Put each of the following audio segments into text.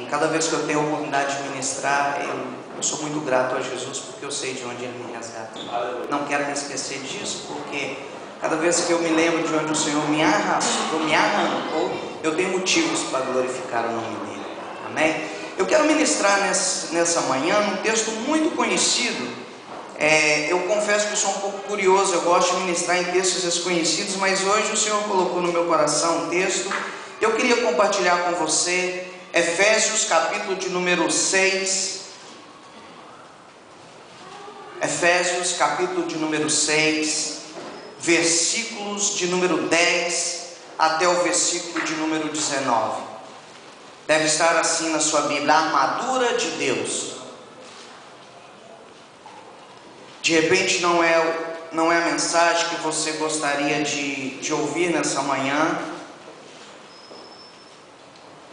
E cada vez que eu tenho a oportunidade de ministrar, eu sou muito grato a Jesus, porque eu sei de onde Ele me resgata. Não quero me esquecer disso, porque cada vez que eu me lembro de onde o Senhor me arrancou, eu tenho motivos para glorificar o nome dEle. Amém? Eu quero ministrar nessa manhã um texto muito conhecido. Eu confesso que eu sou um pouco curioso, eu gosto de ministrar em textos desconhecidos, mas hoje o Senhor colocou no meu coração um texto. Eu queria compartilhar com você Efésios capítulo de número 6. Efésios capítulo de número 6, versículos de número 10 até o versículo de número 19. Deve estar assim na sua Bíblia: a armadura de Deus. De repente não é a mensagem que você gostaria de ouvir nessa manhã.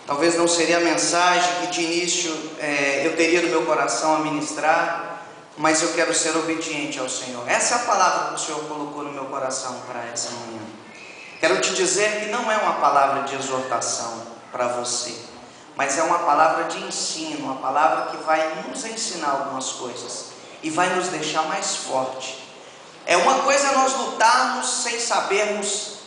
Talvez não seria a mensagem que de início eu teria no meu coração a ministrar, mas eu quero ser obediente ao Senhor. Essa é a palavra que o Senhor colocou no meu coração para essa manhã. Quero te dizer que não é uma palavra de exortação para você, mas é uma palavra de ensino, uma palavra que vai nos ensinar algumas coisas e vai nos deixar mais forte. É uma coisa nós lutarmos sem sabermos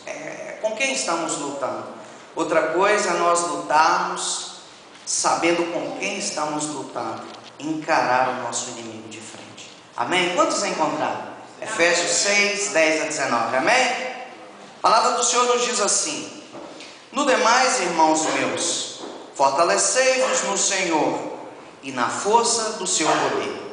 com quem estamos lutando. Outra coisa é nós lutarmos sabendo com quem estamos lutando, encarar o nosso inimigo de frente. Amém? Quantos encontraram? Efésios 6, 10 a 19. Amém? A palavra do Senhor nos diz assim: no demais, irmãos meus, fortalecei-vos no Senhor e na força do seu poder.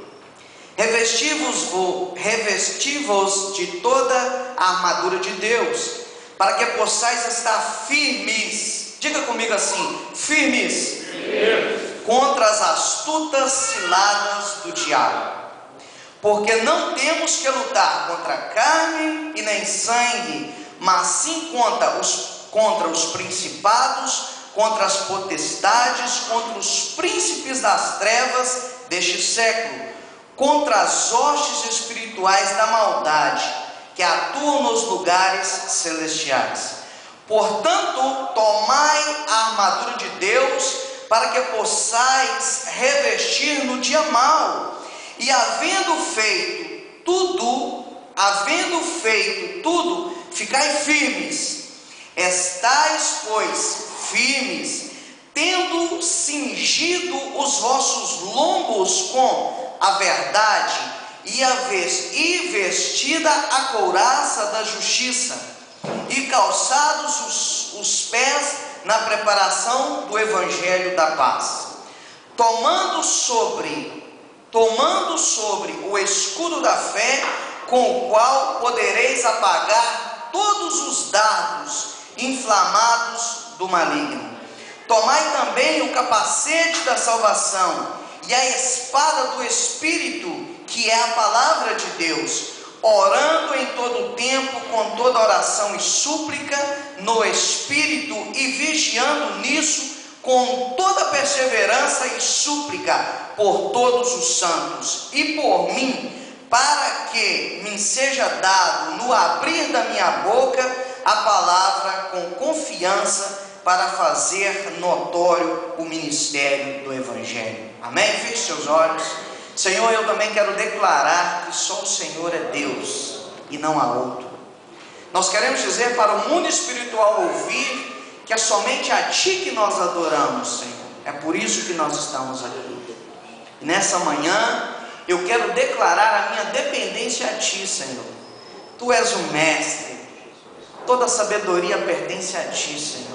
Revesti-vos de toda a armadura de Deus, para que possais estar firmes. Diga comigo assim: firmes contra as astutas ciladas do diabo. Porque não temos que lutar contra carne e nem sangue, mas sim contra os principados, contra as potestades, contra os príncipes das trevas deste século, contra as hostes espirituais da maldade que atuam nos lugares celestiais. Portanto, tomai a armadura de Deus, para que possais revestir no dia mau, e havendo feito tudo, ficai firmes. Estais, pois, firmes, tendo cingido os vossos lombos com a verdade, e vestida a couraça da justiça, e calçados os pés na preparação do evangelho da paz, tomando sobre o escudo da fé, com o qual podereis apagar todos os dardos inflamados do maligno. Tomai também o capacete da salvação e a espada do Espírito, que é a palavra de Deus, orando em todo o tempo com toda oração e súplica no Espírito, e vigiando nisso com toda perseverança e súplica por todos os santos e por mim, para que me seja dado no abrir da minha boca a palavra com confiança, para fazer notório o ministério do Evangelho. Amém? Feche seus olhos. Senhor, eu também quero declarar que só o Senhor é Deus e não há outro. Nós queremos dizer para o mundo espiritual ouvir que é somente a Ti que nós adoramos, Senhor. É por isso que nós estamos aqui. E nessa manhã eu quero declarar a minha dependência a Ti, Senhor. Tu és o Mestre, toda a sabedoria pertence a Ti, Senhor.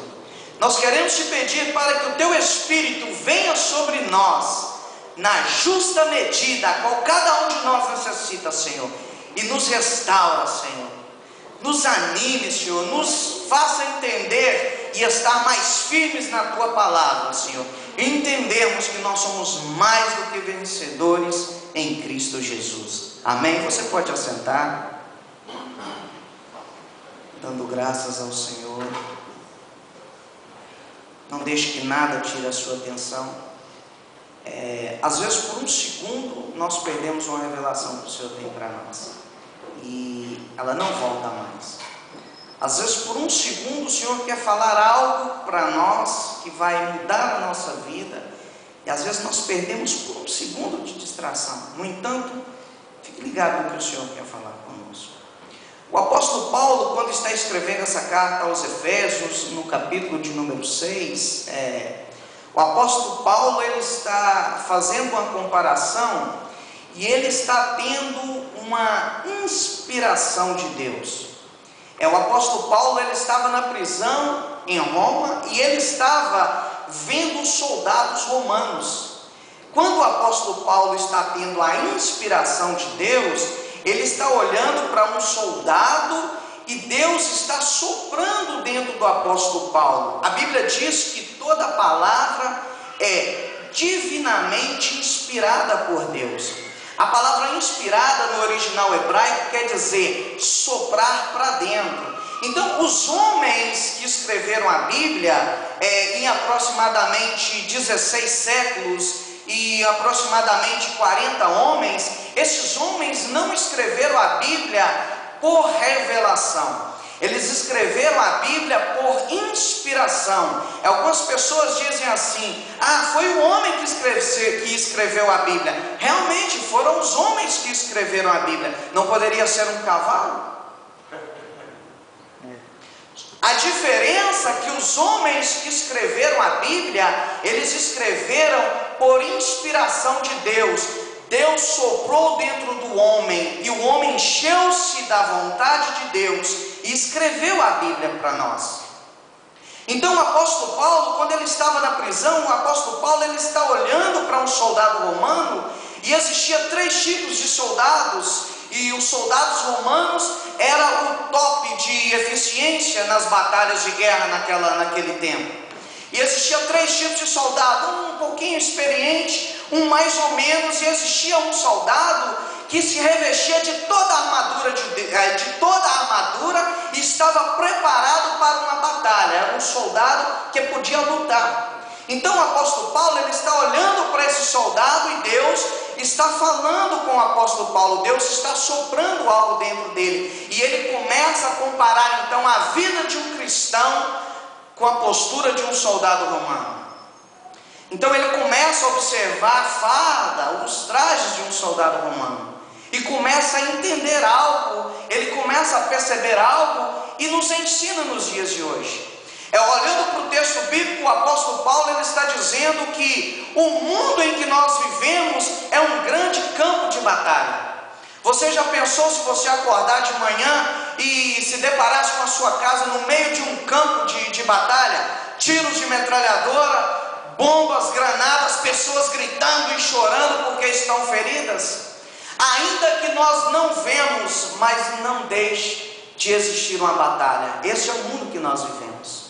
Nós queremos Te pedir para que o Teu Espírito venha sobre nós, na justa medida, a qual cada um de nós necessita, Senhor, e nos restaura, Senhor. Nos anime, Senhor, nos faça entender e estar mais firmes na Tua palavra, Senhor. E entendermos que nós somos mais do que vencedores em Cristo Jesus. Amém? Você pode assentar, dando graças ao Senhor. Não deixe que nada tire a sua atenção. Às vezes por um segundo nós perdemos uma revelação que o Senhor tem para nós e ela não volta mais. Às vezes por um segundo o Senhor quer falar algo para nós que vai mudar a nossa vida E às vezes nós perdemos por um segundo de distração. No entanto, fique ligado no que o Senhor quer falar conosco. O apóstolo Paulo, quando está escrevendo essa carta aos Efésios, no capítulo de número 6, o apóstolo Paulo, ele está fazendo uma comparação e ele está tendo uma inspiração de Deus. O apóstolo Paulo, ele estava na prisão em Roma e ele estava vendo os soldados romanos. Quando o apóstolo Paulo está tendo a inspiração de Deus, ele está olhando para um soldado e Deus está soprando dentro do apóstolo Paulo. A Bíblia diz que toda palavra é divinamente inspirada por Deus. A palavra inspirada no original hebraico quer dizer soprar para dentro. Então, os homens que escreveram a Bíblia, em aproximadamente 16 séculos e aproximadamente 40 homens, esses homens não escreveram a Bíblia por revelação. Eles escreveram a Bíblia por inspiração. Algumas pessoas dizem assim: foi o homem que escreveu a Bíblia. Realmente foram os homens que escreveram a Bíblia. Não poderia ser um cavalo? A diferença é que os homens que escreveram a Bíblia, eles escreveram por inspiração de Deus. Deus soprou dentro do homem e o homem encheu-se da vontade de Deus e escreveu a Bíblia para nós. Então o apóstolo Paulo, quando ele estava na prisão, o apóstolo Paulo, ele está olhando para um soldado romano e existia 3 tipos de soldados. E os soldados romanos eram o top de eficiência nas batalhas de guerra naquele tempo. E existia 3 tipos de soldado: um pouquinho experiente, um mais ou menos, e existia um soldado que se revestia de toda a armadura e estava preparado para uma batalha. Era um soldado que podia lutar. Então o apóstolo Paulo, ele está olhando para esse soldado e Deus está falando com o apóstolo Paulo. Deus está soprando algo dentro dele e ele começa a comparar então a vida de um cristão com a postura de um soldado romano. Então ele começa a observar a farda, os trajes de um soldado romano e começa a entender algo, ele começa a perceber algo e nos ensina nos dias de hoje. Olhando para o texto bíblico, o apóstolo Paulo, ele está dizendo que o mundo em que nós vivemos é um grande campo de batalha. Você já pensou se você acordar de manhã e se deparasse com a sua casa no meio de um campo de batalha? Tiros de metralhadora, bombas, granadas, pessoas gritando e chorando porque estão feridas? Ainda que nós não vemos, mas não deixe de existir uma batalha. Esse é o mundo que nós vivemos.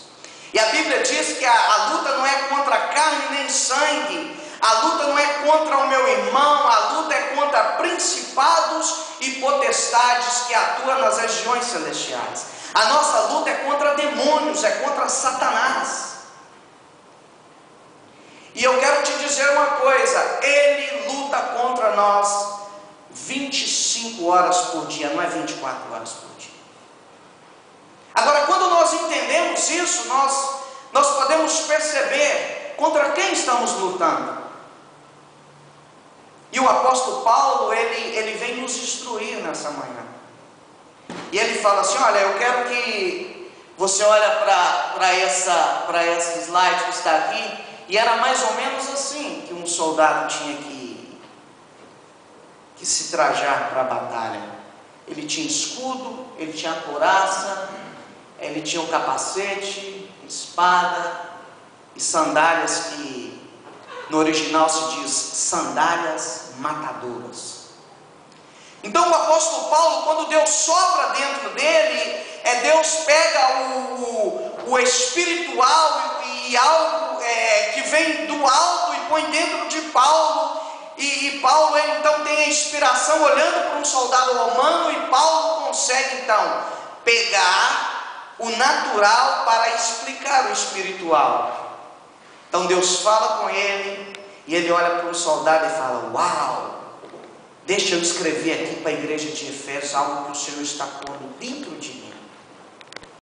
E a Bíblia diz que a luta não é contra carne nem sangue, a luta não é contra o meu irmão, a luta é contra principados e potestades que atuam nas regiões celestiais. A nossa luta é contra demônios, é contra Satanás. E eu quero te dizer uma coisa: ele luta contra nós 25 horas por dia, não é 24 horas por dia. Agora, quando nós entendemos isso, nós podemos perceber contra quem estamos lutando. E o apóstolo Paulo, ele vem nos instruir nessa manhã. E ele fala assim: olha, eu quero que você olhe para esse slide que está aqui, e era mais ou menos assim que um soldado tinha que se trajar para a batalha. Ele tinha escudo, ele tinha a couraça, ele tinha um capacete, espada e sandálias, que no original se diz sandálias matadoras. Então o apóstolo Paulo, quando Deus sopra dentro dele, Deus pega o espiritual e algo que vem do alto e põe dentro de Paulo. E Paulo, ele então tem a inspiração olhando para um soldado romano, e Paulo consegue então pegar o natural para explicar o espiritual. Então Deus fala com ele e ele olha para um soldado e fala: uau, deixa eu escrever aqui para a igreja de Efésios algo que o Senhor está pondo dentro de mim.